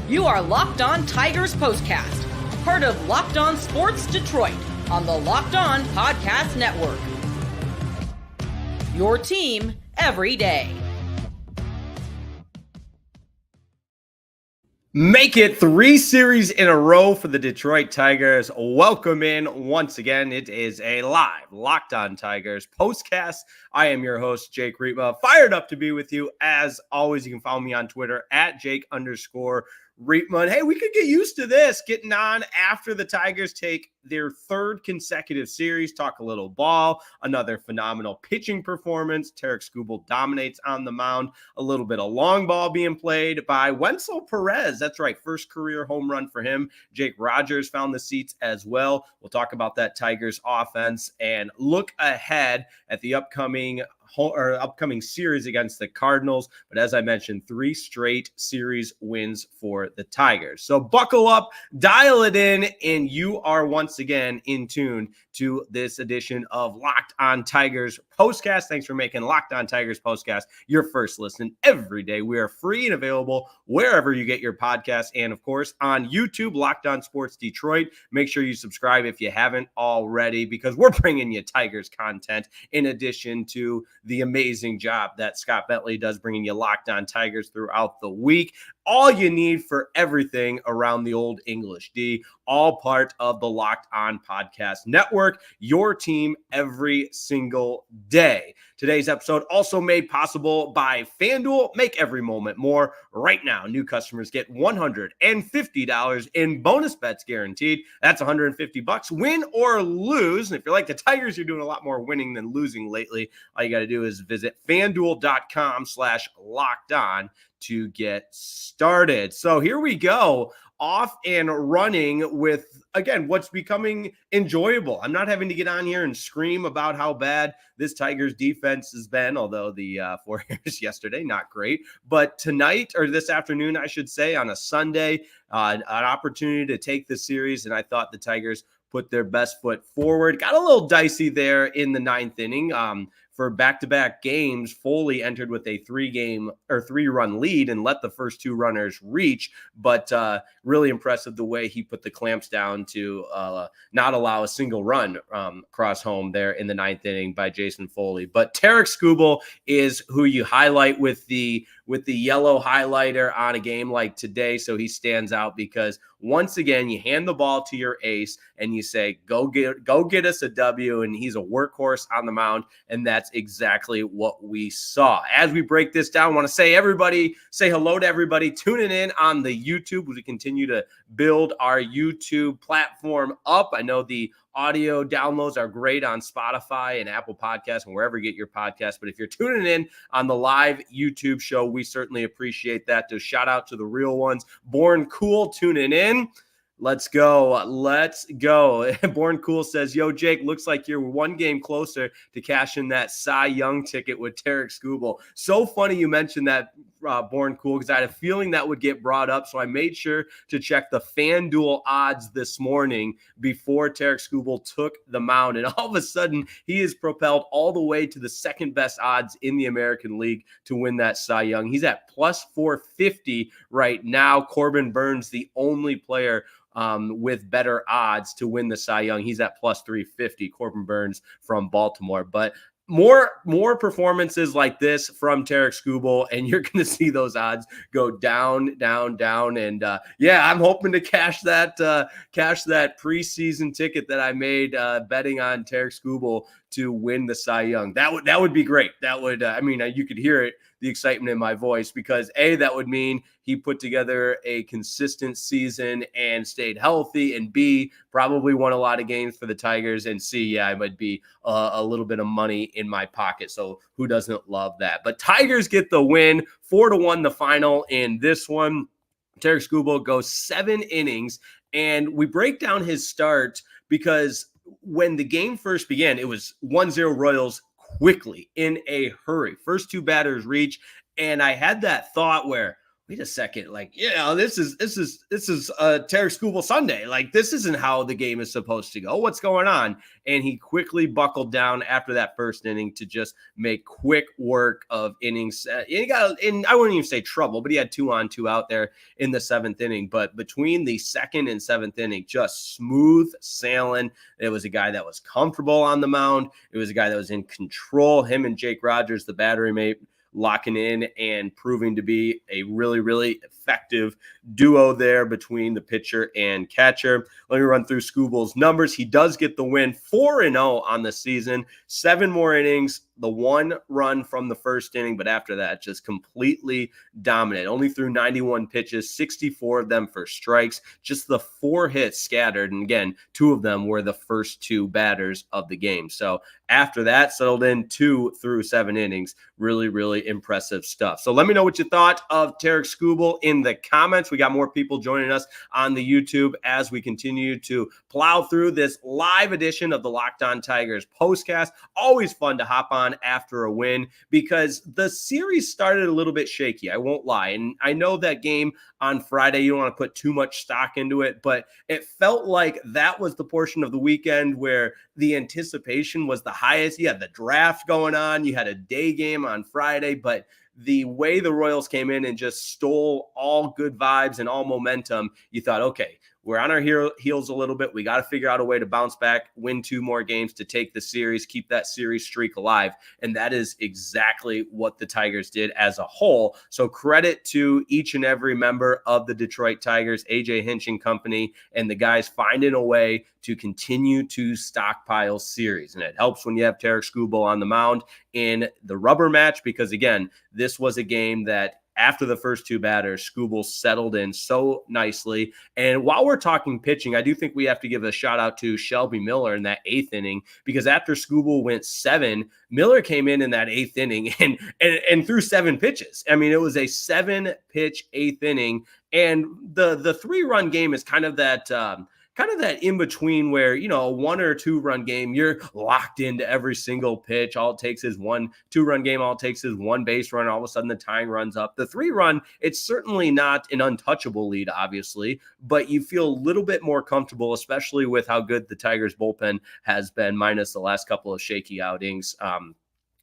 You are Locked On Tigers POSTCAST, part of Locked On Sports Detroit on the Locked On Podcast Network. Your team every day. Make it 3 series in a row for the Detroit Tigers. Welcome in once again. It is a live Locked On Tigers postcast. I am your host, Jake Riepma. Fired up to be with you. As always, you can follow me on Twitter at Jake_Riepma. And hey, we could get used to this, getting on after the Tigers take their 3rd consecutive series, talk a little ball, another phenomenal pitching performance. Tarik Skubal dominates on the mound, a little bit of long ball being played by Wenceel Perez. That's right, first career home run for him. Jake Rogers found the seats as well. We'll talk about that Tigers offense and look ahead at the upcoming series against the Cardinals. But as I mentioned, 3 straight series wins for the Tigers. So buckle up, dial it in, and you are once again in tune to this edition of Locked On Tigers Postcast. Thanks for making Locked On Tigers Postcast your first listen every day. We are free and available wherever you get your podcasts, and of course on YouTube, Locked On Sports Detroit. Make sure you subscribe if you haven't already, because we're bringing you Tigers content in addition to the amazing job that Scott Bentley does bringing you Locked On Tigers throughout the week. All you need for everything around the old English D, all part of the Locked On Podcast Network, your team every single day. Today's episode also made possible by FanDuel. Make every moment more. Right now, new customers get $150 in bonus bets guaranteed. That's $150, win or lose. And if you're like the Tigers, you're doing a lot more winning than losing lately. All you got to do is visit FanDuel.com/lockedon to get started. So here we go, off and running with, again, what's becoming enjoyable. I'm not having to get on here and scream about how bad this Tigers defense has been, although the 4 years yesterday, not great. But tonight, or this afternoon, I should say, on a Sunday, an opportunity to take the series, and I thought the Tigers put their best foot forward. Got a little dicey there in the 9th inning. For back-to-back games, Foley entered with a 3-run lead and let the first 2 runners reach, but really impressive the way he put the clamps down to not allow a single run cross home there in the 9th inning by Jason Foley. But Tarik Skubal is who you highlight with the yellow highlighter on a game like today, so he stands out because once again, you hand the ball to your ace and you say, go get us a W, and he's a workhorse on the mound, and that's exactly what we saw. As we break this down, I want to say hello to everybody tuning in on the YouTube as we continue to build our YouTube platform up. I know the audio downloads are great on Spotify and Apple Podcasts and wherever you get your podcasts. But if you're tuning in on the live YouTube show, we certainly appreciate that. So shout out to the real ones. Born Cool tuning in. Let's go. Born Cool says, yo, Jake, looks like you're 1 game closer to cashing that Cy Young ticket with Tarik Skubal. So funny you mentioned that, Born Cool, because I had a feeling that would get brought up. So I made sure to check the FanDuel odds this morning before Tarik Skubal took the mound. And all of a sudden, he is propelled all the way to the 2nd best odds in the American League to win that Cy Young. He's at plus 450 right now. Corbin Burns, the only player with better odds to win the Cy Young. He's at plus 350, Corbin Burns from Baltimore. But more performances like this from Tarik Skubal, and you're going to see those odds go down. And I'm hoping to cash that preseason ticket that I made betting on Tarik Skubal to win the Cy Young. That would be great. That would, you could hear it, the excitement in my voice, because A, that would mean he put together a consistent season and stayed healthy, and B, probably won a lot of games for the Tigers, and C, it might be a little bit of money in my pocket. So who doesn't love that? But Tigers get the win, 4-1 the final in this one. Tarik Skubal goes 7 innings, and we break down his start because when the game first began, it was 1-0 Royals quickly in a hurry. First 2 batters reach, and I had that thought where, wait a second, like, this is Tarik Skubal Sunday. Like, this isn't how the game is supposed to go. What's going on? And he quickly buckled down after that first inning to just make quick work of innings. He got in, I wouldn't even say trouble, but he had 2 on, 2 out there in the 7th inning. But between the 2nd and 7th inning, just smooth sailing. It was a guy that was comfortable on the mound. It was a guy that was in control. Him and Jake Rogers, the battery mate, locking in and proving to be a really, really effective duo there between the pitcher and catcher. Let me run through Skubal's numbers. He does get the win, 4-0 on the season, 7 more innings, the 1 run from the first inning, but after that, just completely dominant. Only threw 91 pitches, 64 of them for strikes, just the 4 hits scattered. And again, 2 of them were the first 2 batters of the game. So after that, settled in 2 through 7 innings. Really, really impressive stuff. So let me know what you thought of Tarik Skubal in the comments. We got more people joining us on the YouTube as we continue to plow through this live edition of the Locked On Tigers postcast. Always fun to hop on after a win because the series started a little bit shaky. I won't lie. And I know that game on Friday, you don't want to put too much stock into it, but it felt like that was the portion of the weekend where the anticipation was the highest. You had the draft going on. You had a day game on Friday, but the way the Royals came in and just stole all good vibes and all momentum, you thought, okay, we're on our heels a little bit. We got to figure out a way to bounce back, win 2 more games to take the series, keep that series streak alive. And that is exactly what the Tigers did as a whole. So credit to each and every member of the Detroit Tigers, AJ Hinch and company, and the guys finding a way to continue to stockpile series. And it helps when you have Tarik Skubal on the mound in the rubber match, because again, this was a game that after the first 2 batters, Skubal settled in so nicely. And while we're talking pitching, I do think we have to give a shout out to Shelby Miller in that 8th inning, because after Skubal went 7, Miller came in that 8th inning and threw 7 pitches. I mean, it was a 7-pitch 8th inning. And the 3-run game is kind of that in between where, a 1 or 2 run game, you're locked into every single pitch. All it takes is 1 2-run game. All it takes is 1 base run. All of a sudden the tying runs up. The 3-run, it's certainly not an untouchable lead, obviously, but you feel a little bit more comfortable, especially with how good the Tigers bullpen has been, minus the last couple of shaky outings.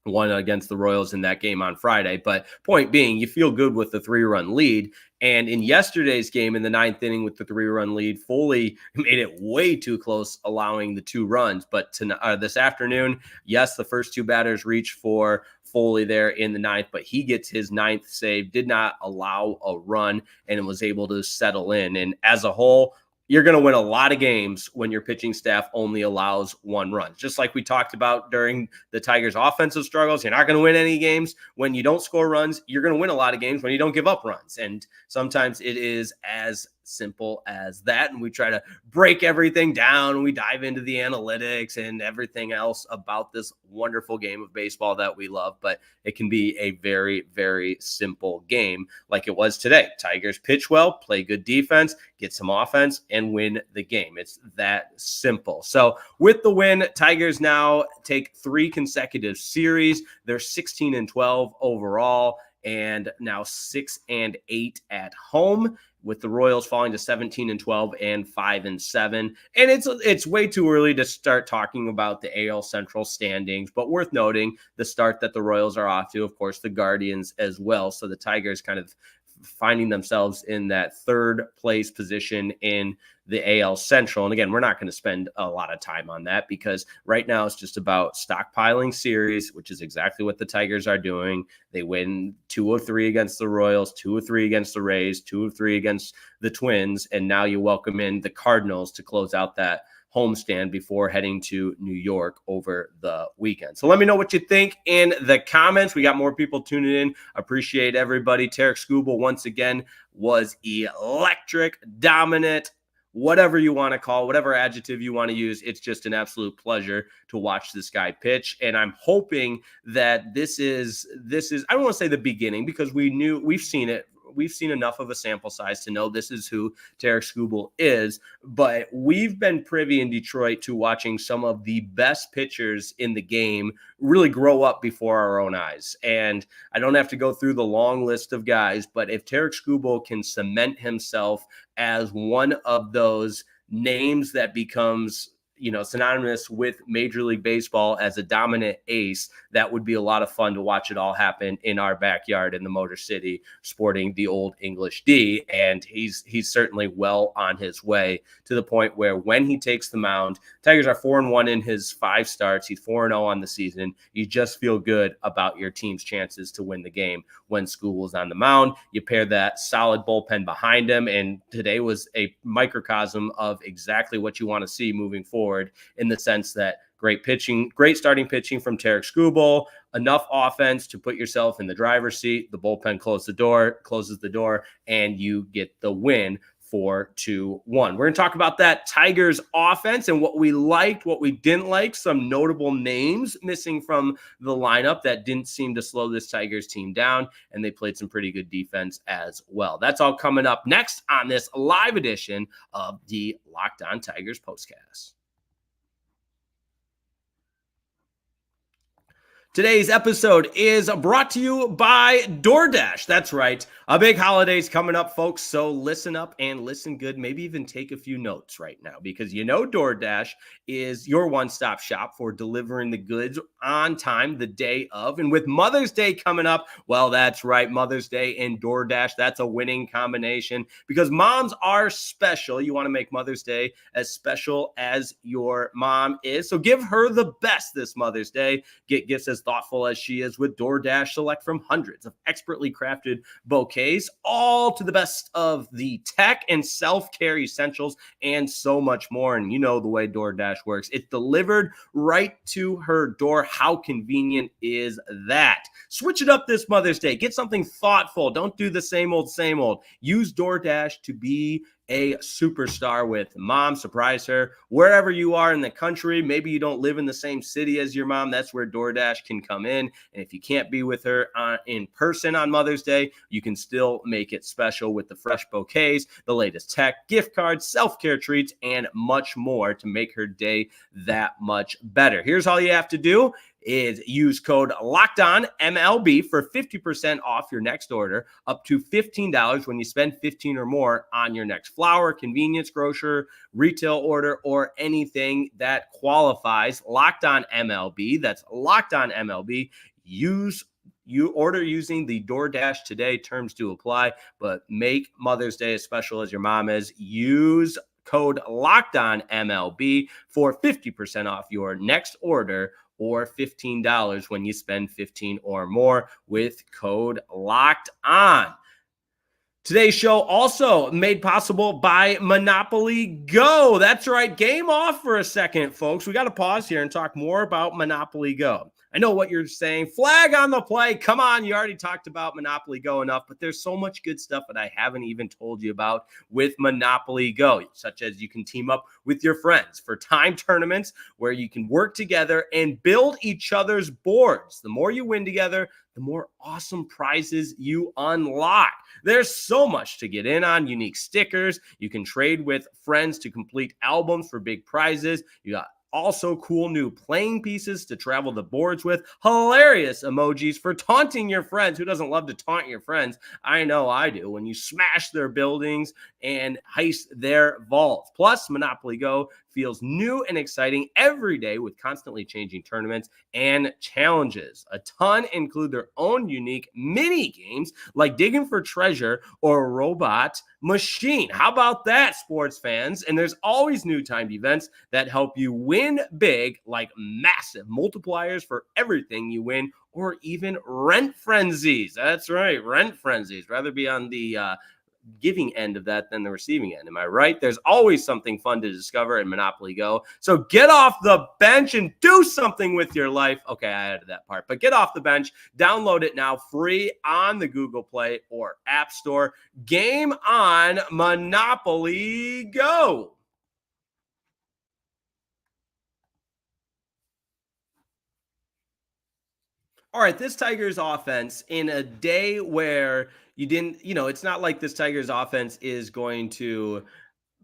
One against the Royals in that game on Friday. But point being, you feel good with the 3-run lead. And in yesterday's game in the 9th inning with the 3-run lead, Foley made it way too close, allowing the 2 runs. But this afternoon, yes, the first 2 batters reached for Foley there in the 9th, but he gets his 9th save, did not allow a run, and was able to settle in. And as a whole, you're going to win a lot of games when your pitching staff only allows 1 run. Just like we talked about during the Tigers' offensive struggles, you're not going to win any games when you don't score runs. You're going to win a lot of games when you don't give up runs. And sometimes it is as simple as that. And we try to break everything down. We dive into the analytics and everything else about this wonderful game of baseball that we love. But it can be a very, very simple game like it was today. Tigers pitch well, play good defense, get some offense, and win the game. It's that simple. So with the win, Tigers now take 3 consecutive series. They're 16-12 overall, and now 6-8 at home, with the Royals falling to 17-12 and 5-7. And it's way too early to start talking about the AL Central standings, but worth noting the start that the Royals are off to, of course, the Guardians as well. So the Tigers kind of finding themselves in that 3rd place position in the AL Central. And again, we're not going to spend a lot of time on that, because right now it's just about stockpiling series, which is exactly what the Tigers are doing. They win 2 of 3 against the Royals, 2 of 3 against the Rays, 2 of 3 against the Twins. And now you welcome in the Cardinals to close out that homestand before heading to New York over the weekend. So let me know what you think in the comments. We got more people tuning in. Appreciate everybody. Tarik Skubal, once again, was electric, dominant, whatever you want to call, whatever adjective you want to use. It's just an absolute pleasure to watch this guy pitch. And I'm hoping that this is, I don't want to say the beginning, because we've seen it we've seen enough of a sample size to know this is who Tarik Skubal is, but we've been privy in Detroit to watching some of the best pitchers in the game really grow up before our own eyes. And I don't have to go through the long list of guys, but if Tarik Skubal can cement himself as one of those names that becomes synonymous with Major League Baseball as a dominant ace, that would be a lot of fun to watch it all happen in our backyard in the Motor City, sporting the Old English D. And he's certainly well on his way, to the point where when he takes the mound, Tigers are 4-1 in his 5 starts. He's 4-0 on the season. You just feel good about your team's chances to win the game when Skubal's on the mound. You pair that solid bullpen behind him, and today was a microcosm of exactly what you want to see moving forward, in the sense that great pitching, great starting pitching from Tarik Skubal, enough offense to put yourself in the driver's seat. The bullpen closes the door, and you get the win 4-1. We're going to talk about that Tigers offense and what we liked, what we didn't like, some notable names missing from the lineup that didn't seem to slow this Tigers team down, and they played some pretty good defense as well. That's all coming up next on this live edition of the Locked On Tigers Postcast. Today's episode is brought to you by DoorDash. That's right. A big holiday's coming up, folks. So listen up and listen good. Maybe even take a few notes right now, because DoorDash is your one-stop shop for delivering the goods on time the day of. And with Mother's Day coming up, well, that's right. Mother's Day and DoorDash, that's a winning combination, because moms are special. You want to make Mother's Day as special as your mom is. So give her the best this Mother's Day. Get gifts as thoughtful as she is with DoorDash. Select from hundreds of expertly crafted bouquets, all to the best of the tech and self-care essentials, and so much more. And you know the way DoorDash works. It's delivered right to her door. How convenient is that? Switch it up this Mother's Day. Get something thoughtful. Don't do the same old, same old. Use DoorDash to be a superstar with mom. Surprise her wherever you are in the country. Maybe you don't live in the same city as your mom. That's where DoorDash can come in. And if you can't be with her in person on Mother's Day, you can still make it special with the fresh bouquets, the latest tech, gift cards, self-care treats, and much more to make her day that much better. Here's all you have to do is use code LOCKEDONMLB for 50% off your next order, up to $15 when you spend $15 or more on your next flour, convenience, grocer, retail order, or anything that qualifies. Locked On MLB. That's Locked On MLB. You order using the DoorDash today. Terms do apply, but make Mother's Day as special as your mom is. Use code LOCKEDONMLB for 50% off your next order, or $15 when you spend 15 or more with code Locked On. Today's show also made possible by Monopoly Go. That's right. Game off for a second, folks. We got to pause here and talk more about Monopoly Go. I know what you're saying. Flag on the play. Come on. You already talked about Monopoly Go enough, but there's so much good stuff that I haven't even told you about with Monopoly Go, such as you can team up with your friends for time tournaments where you can work together and build each other's boards. The more you win together, the more awesome prizes you unlock. There's so much to get in on. Unique stickers. You can trade with friends to complete albums for big prizes. You got also cool new playing pieces to travel the boards with. Hilarious emojis for taunting your friends. Who doesn't love to taunt your friends? I know I do. When you smash their buildings and heist their vaults. Plus, Monopoly Go feels new and exciting every day with constantly changing tournaments and challenges. A ton include their own unique mini games like digging for treasure or robot machine. How about that, sports fans? And there's always new timed events that help you win big, like massive multipliers for everything you win, or even rent frenzies. That's right, rent frenzies. Rather be on the giving end of that than the receiving end. Am I right? There's always something fun to discover in Monopoly Go. So get off the bench and do something with your life. Okay, I added that part, but get off the bench. Download it now, free on the Google Play or App Store. Game on, Monopoly Go. all right, this Tigers offense in a day where you didn't, it's not like this Tigers offense is going to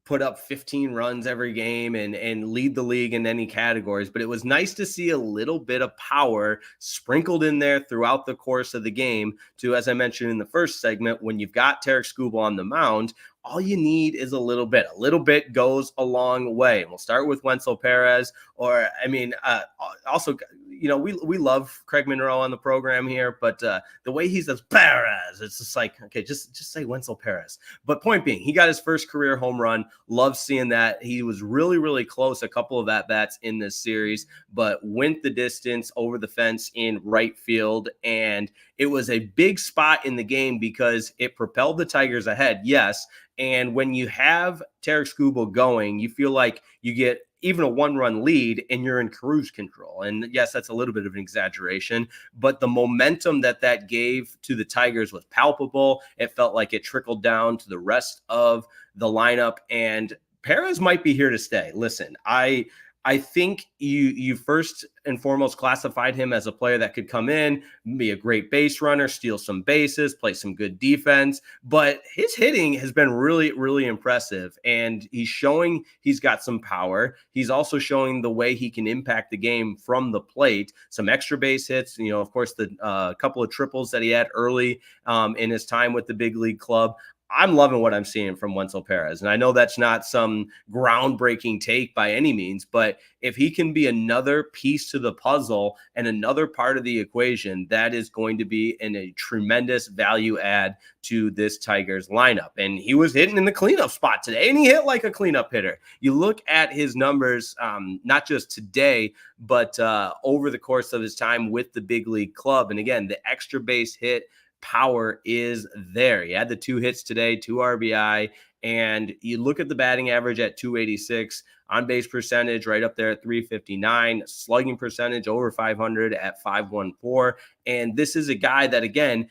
put up 15 runs every game and lead the league in any categories, but it was nice to see a little bit of power sprinkled in there throughout the course of the game to, as I mentioned in the first segment, when you've got Tarik Skubal on the mound, all you need is a little bit. A little bit goes a long way. And we'll start with Wenceel Perez, also, we love Craig Monroe on the program here, but the way he says Perez, it's just like, okay, just say Wenceel Perez. But point being, he got his first career home run. Love seeing that. He was really, really close a couple of at-bats in this series, but went the distance over the fence in right field. And it was a big spot in the game because it propelled the Tigers ahead, yes. And when you have Tarik Skubal going, you feel like you get even a one-run lead and you're in cruise control. And yes, that's a little bit of an exaggeration, but the momentum that gave to the Tigers was palpable. It felt like it trickled down to the rest of the lineup, and Perez might be here to stay. Listen, I think you first and foremost classified him as a player that could come in, be a great base runner, steal some bases, play some good defense. But his hitting has been really, really impressive. And he's showing he's got some power. He's also showing the way he can impact the game from the plate. Some extra base hits, of course, the couple of triples that he had early in his time with the big league club. I'm loving what I'm seeing from Wenceel Perez. And I know that's not some groundbreaking take by any means, but if he can be another piece to the puzzle and another part of the equation, that is going to be a tremendous value add to this Tigers lineup. And he was hitting in the cleanup spot today, and he hit like a cleanup hitter. You look at his numbers, not just today, but over the course of his time with the big league club. And again, the extra base hit power is there. He had the 2 hits today, 2 RBI, and you look at the batting average at 286, on base percentage right up there at 359, slugging percentage over 500 at 514. And this is a guy that, again,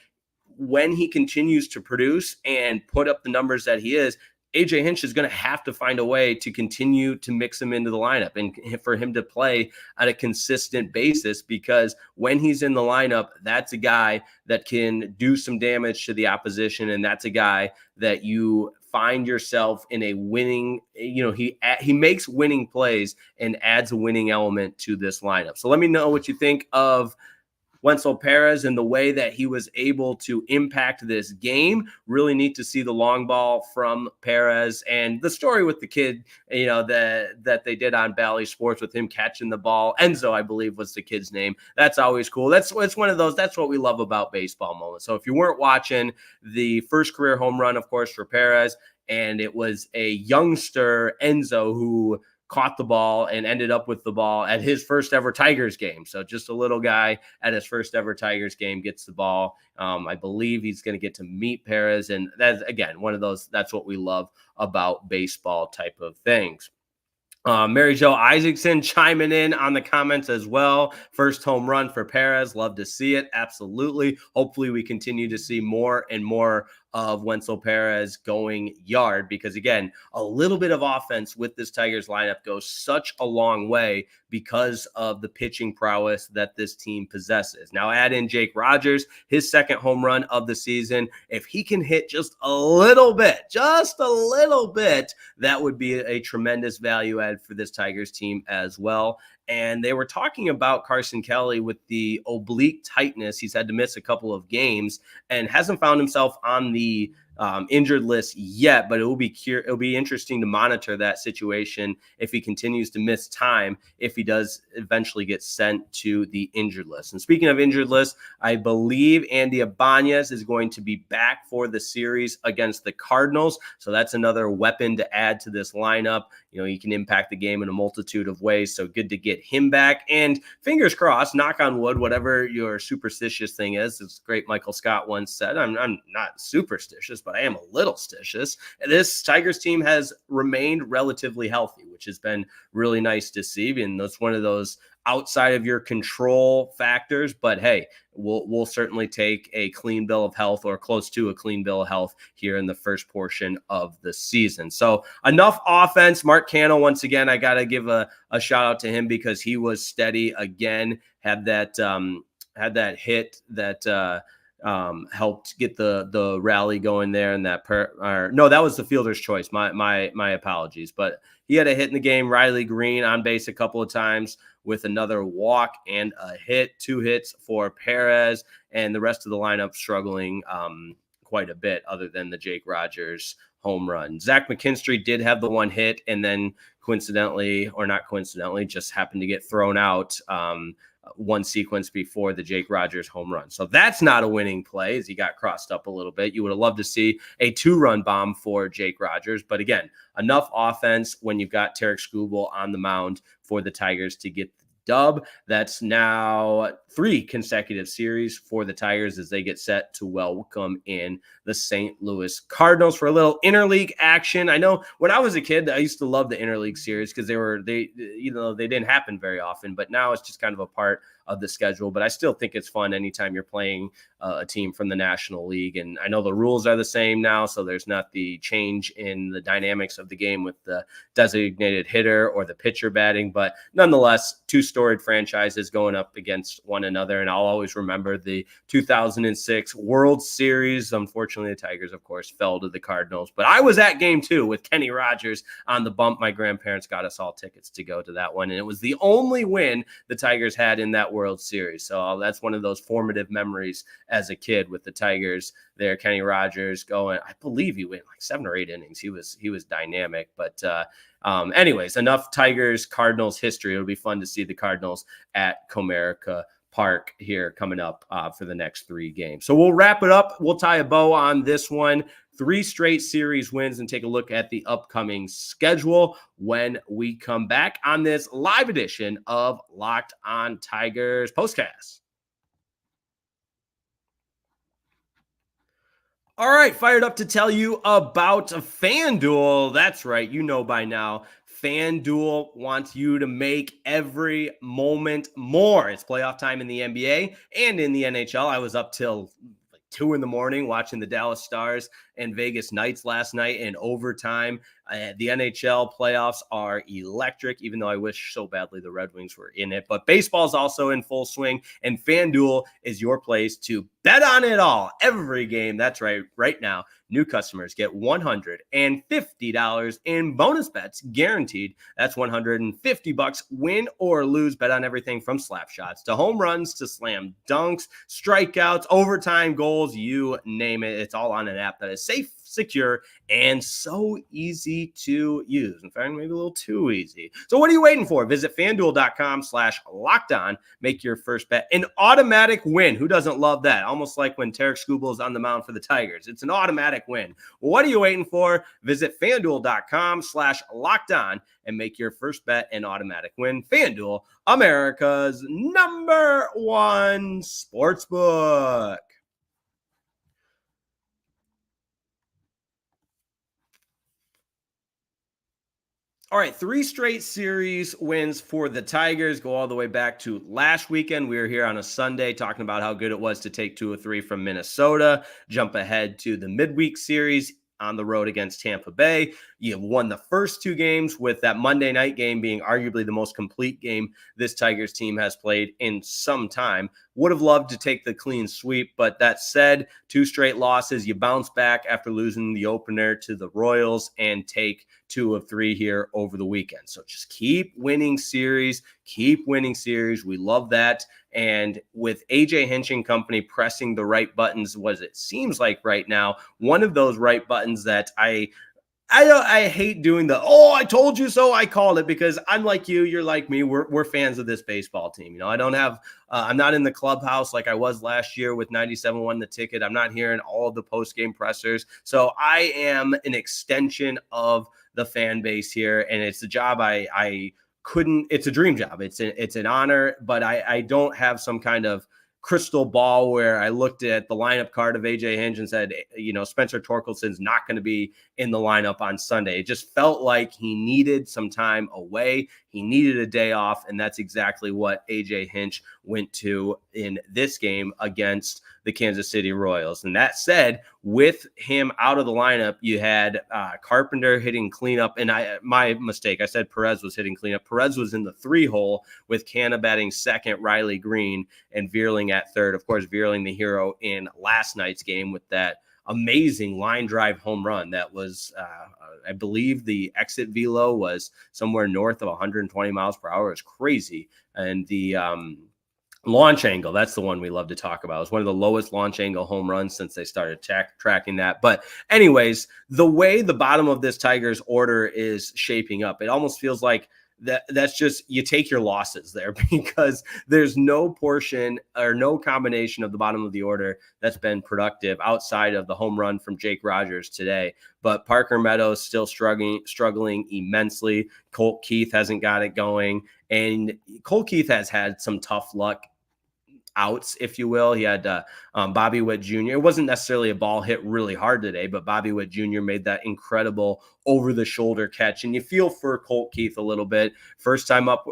when he continues to produce and put up the numbers that he is, AJ Hinch is going to have to find a way to continue to mix him into the lineup and for him to play on a consistent basis, because when he's in the lineup, that's a guy that can do some damage to the opposition. And that's a guy that you find yourself in a winning, he makes winning plays and adds a winning element to this lineup. So let me know what you think of Wenceel Perez and the way that he was able to impact this game. Really neat to see the long ball from Perez and the story with the kid, that they did on Bally Sports with him catching the ball. Enzo, I believe, was the kid's name. That's always cool. It's one of those, that's what we love about baseball moments. So if you weren't watching, the first career home run, of course, for Perez, and it was a youngster, Enzo, who caught the ball and ended up with the ball at his first ever Tigers game. So just a little guy at his first ever Tigers game gets the ball. I believe he's going to get to meet Perez. And that's, again, one of those, that's what we love about baseball type of things. Mary Jo Isaacson chiming in on the comments as well. First home run for Perez. Love to see it. Absolutely. Hopefully we continue to see more and more of Wenceel Perez going yard, because again, a little bit of offense with this Tigers lineup goes such a long way because of the pitching prowess that this team possesses. Now add in Jake Rogers, his second home run of the season. If he can hit just a little bit, that would be a tremendous value add for this Tigers team as well. And they were talking about Carson Kelly with the oblique tightness. He's had to miss a couple of games and hasn't found himself on the injured list yet, but it'll be interesting to monitor that situation if he continues to miss time, if he does eventually get sent to the injured list. And speaking of injured list, I believe Andy Ibanez is going to be back for the series against the Cardinals. So that's another weapon to add to this lineup. He can impact the game in a multitude of ways. So good to get him back. And fingers crossed, knock on wood, whatever your superstitious thing is. It's great. Michael Scott once said, I'm not superstitious, but I am a little stitious. This Tigers team has remained relatively healthy, which has been really nice to see. And that's one of those outside of your control factors. But hey, we'll certainly take a clean bill of health, or close to a clean bill of health, here in the first portion of the season. So enough offense. Mark Cano, once again, I got to give a shout out to him because he was steady again, had that had that hit that helped get the rally going there, and that no, that was the fielder's choice. My apologies, but he had a hit in the game. Riley Green on base a couple of times with another walk and a hit, 2 hits for Perez, and the rest of the lineup struggling quite a bit, other than the Jake Rogers home run. Zach McKinstry did have the 1 hit, and then coincidentally, or not coincidentally, just happened to get thrown out one sequence before the Jake Rogers home run. So that's not a winning play, as he got crossed up a little bit. You would have loved to see a 2-run bomb for Jake Rogers. But again, enough offense when you've got Tarik Skubal on the mound for the Tigers to get the dub. That's now 3 consecutive series for the Tigers as they get set to welcome in the St. Louis Cardinals for a little interleague action. I know when I was a kid, I used to love the interleague series because they didn't happen very often, but now it's just kind of a part of the schedule. But I still think it's fun anytime you're playing a team from the National League. And I know the rules are the same now, so there's not the change in the dynamics of the game with the designated hitter or the pitcher batting, but nonetheless, 2 storied franchises going up against one another. And I'll always remember the 2006 World Series. Unfortunately, the Tigers, of course, fell to the Cardinals, but I was at game 2 with Kenny Rogers on the bump. My grandparents got us all tickets to go to that one, and it was the only win the Tigers had in that World Series. So that's one of those formative memories as a kid with the Tigers there. Kenny Rogers going, I believe he went like 7 or 8 innings. He was dynamic. But anyways, enough Tigers Cardinals history. It'll be fun to see the Cardinals at Comerica Park here coming up for the next 3 games. So we'll wrap it up. We'll tie a bow on this one. 3 straight series wins, and take a look at the upcoming schedule when we come back on this live edition of Locked On Tigers Postcast. All right, fired up to tell you about FanDuel. That's right, you know by now, FanDuel wants you to make every moment more. It's playoff time in the NBA and in the NHL. I was up till 2 a.m. watching the Dallas Stars and Vegas Knights last night in overtime. The NHL playoffs are electric, even though I wish so badly the Red Wings were in it. But baseball's also in full swing, and FanDuel is your place to bet on it all. Every game. That's right. Right now, new customers get $150 in bonus bets guaranteed. That's $150 win or lose. Bet on everything from slap shots to home runs to slam dunks, strikeouts, overtime goals, you name it. It's all on an app that is safe, secure, and so easy to use. In fact, maybe a little too easy. So what are you waiting for? Visit FanDuel.com/lockedon. Make your first bet an automatic win. Who doesn't love that? Almost like when Tarik Skubal is on the mound for the Tigers. It's an automatic win. What are you waiting for? Visit FanDuel.com/lockedon and make your first bet an automatic win. FanDuel, America's #1 sportsbook. All right, 3 straight series wins for the Tigers. Go all the way back to last weekend. We were here on a Sunday talking about how good it was to take 2 of 3 from Minnesota. Jump ahead to the midweek series on the road against Tampa Bay. You won the first 2 games, with that Monday night game being arguably the most complete game this Tigers team has played in some time. Would have loved to take the clean sweep, but that said, 2 straight losses. You bounce back after losing the opener to the Royals and take 2 of 3 here over the weekend. So just keep winning series. We love that. And with AJ Hinch and company pressing the right buttons, what it seems like right now, one of those right buttons that I hate doing the, I told you so, I called it, because I'm like you, you're like me, we're fans of this baseball team. You know, I don't have, I'm not in the clubhouse like I was last year with 97 won the ticket. I'm not hearing all of the post-game pressers. So I am an extension of the fan base here, and it's a job it's a dream job. It's an honor, but I don't have some kind of crystal ball where I looked at the lineup card of AJ Hinch and said, Spencer Torkelson's not going to be in the lineup on Sunday. It just felt like he needed some time away. He needed a day off, and that's exactly what AJ Hinch went to in this game against the Kansas City Royals. And that said, with him out of the lineup, you had Carpenter hitting cleanup. And my mistake, I said Perez was hitting cleanup. Perez was in the 3-hole with Canna batting second, Riley Green, and Vierling at third. Of course, Vierling the hero in last night's game with that amazing line drive home run that was, I believe the exit velo was somewhere north of 120 miles per hour. It was crazy. And the launch angle, that's the one we love to talk about. It was one of the lowest launch angle home runs since they started tracking that. But anyways, the way the bottom of this Tigers order is shaping up, it almost feels like that's just, you take your losses there, because there's no portion or no combination of the bottom of the order that's been productive outside of the home run from Jake Rogers today. But Parker Meadows still struggling immensely. Colt Keith hasn't got it going, and Colt Keith has had some tough luck outs, if you will. He had Bobby Witt Jr. It wasn't necessarily a ball hit really hard today, but Bobby Witt Jr. made that incredible over-the-shoulder catch. And you feel for Colt Keith a little bit. First time up,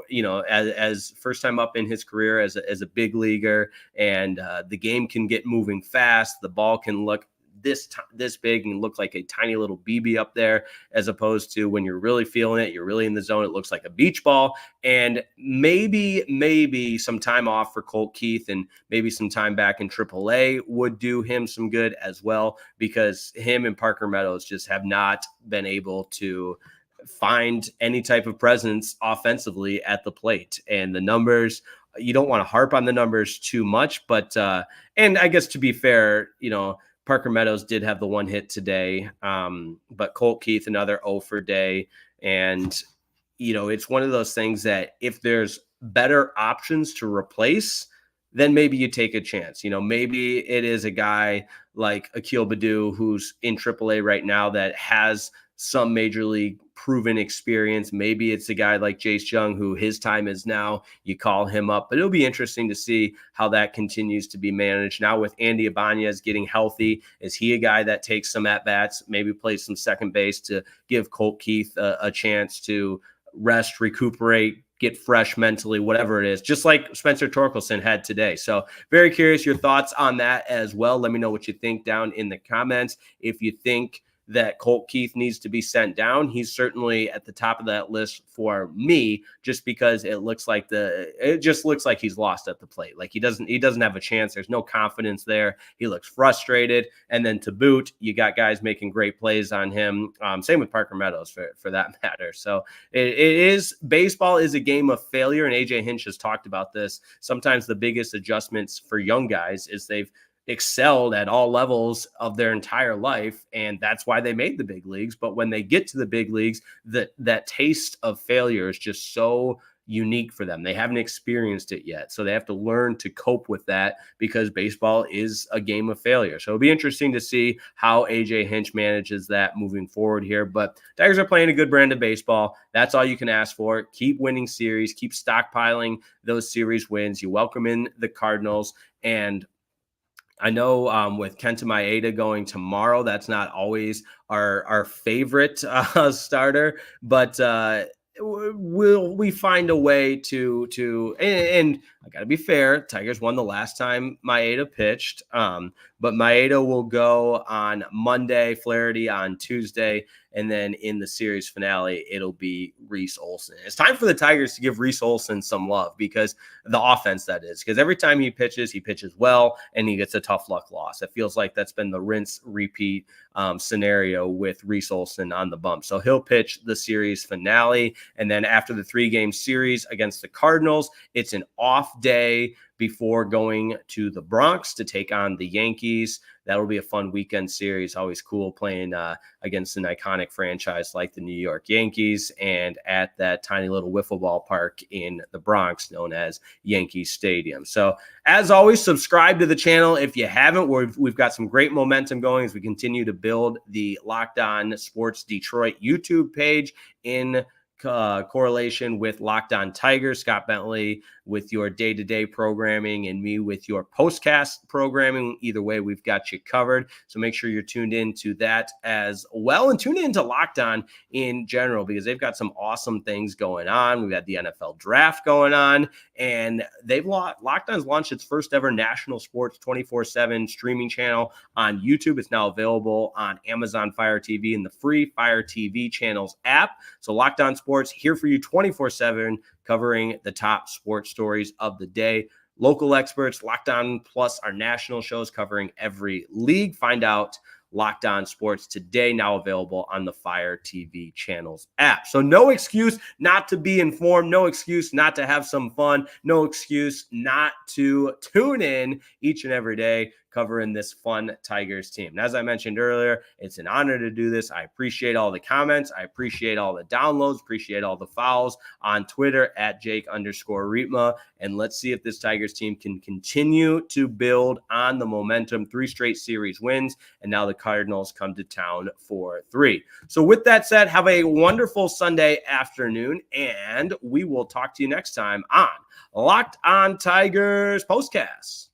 as first time up in his career as a big leaguer, and the game can get moving fast. The ball can look this big and look like a tiny little BB up there, as opposed to when you're really feeling it, you're really in the zone, it looks like a beach ball. And maybe some time off for Colt Keith, and maybe some time back in AAA would do him some good as well, because him and Parker Meadows just have not been able to find any type of presence offensively at the plate. And the numbers, you don't want to harp on the numbers too much, but and I guess to be fair, Parker Meadows did have the one hit today, but Colt Keith, another 0 for day. And, it's one of those things that if there's better options to replace, then maybe you take a chance. Maybe it is a guy like Akil Baddoo, who's in AAA right now, that has some major league proven experience. Maybe it's a guy like Jace Jung, who his time is now. You call him up, but it'll be interesting to see how that continues to be managed. Now with Andy Ibanez getting healthy, is he a guy that takes some at-bats, maybe plays some second base to give Colt Keith a chance to rest, recuperate, get fresh mentally, whatever it is, just like Spencer Torkelson had today. So very curious your thoughts on that as well. Let me know what you think down in the comments. If you think that Colt Keith needs to be sent down, he's certainly at the top of that list for me, just because it just looks like he's lost at the plate. Like he doesn't have a chance. There's no confidence there. He looks frustrated. And then to boot, you got guys making great plays on him. Same with Parker Meadows for that matter. So baseball is a game of failure. And AJ Hinch has talked about this. Sometimes the biggest adjustments for young guys is they've excelled at all levels of their entire life, and that's why they made the big leagues. But when they get to the big leagues, that taste of failure is just so unique for them. They haven't experienced it yet, so they have to learn to cope with that, because baseball is a game of failure. So it'll be interesting to see how AJ Hinch manages that moving forward here. But Tigers are playing a good brand of baseball. That's all you can ask for. Keep winning series, keep stockpiling those series wins. You welcome in the Cardinals, and I know with Kenta Maeda going tomorrow, that's not always our favorite starter, but will we find a way to and I got to be fair, Tigers won the last time Maeda pitched, but Maeda will go on Monday, Flaherty on Tuesday, and then in the series finale, it'll be Reese Olson. It's time for the Tigers to give Reese Olson some love, because the offense, that is, because every time he pitches well, and he gets a tough luck loss. It feels like that's been the rinse repeat scenario with Reese Olson on the bump. So he'll pitch the series finale. And then after the 3-game series against the Cardinals, it's an off day before going to the Bronx to take on the Yankees. That'll be a fun weekend series. Always cool playing against an iconic franchise like the New York Yankees, and at that tiny little wiffle ball park in the Bronx known as Yankee Stadium. So as always, subscribe to the channel if you haven't. We've got some great momentum going as we continue to build the Locked On Sports Detroit YouTube page in correlation with Locked On Tigers, Scott Bentley with your day-to-day programming and me with your postcast programming. Either way, we've got you covered. So make sure you're tuned in to that as well, and tune in to Locked On in general, because they've got some awesome things going on. We've got the NFL draft going on, and Locked On's launched its first ever national sports 24/7 streaming channel on YouTube. It's now available on Amazon Fire TV and the free Fire TV channels app. So Locked On Sports here for you 24/7, covering the top sports stories of the day. Local experts, Locked On plus our national shows covering every league. Find out Locked On Sports today, now available on the Fire TV channels app. So no excuse not to be informed, no excuse not to have some fun, no excuse not to tune in each and every day covering this fun Tigers team. And as I mentioned earlier, it's an honor to do this. I appreciate all the comments. I appreciate all the downloads, appreciate all the follows on Twitter at Jake_Riepma. And let's see if this Tigers team can continue to build on the momentum. 3 straight series wins, and now the Cardinals come to town for 3. So with that said, have a wonderful Sunday afternoon, and we will talk to you next time on Locked On Tigers Postcast.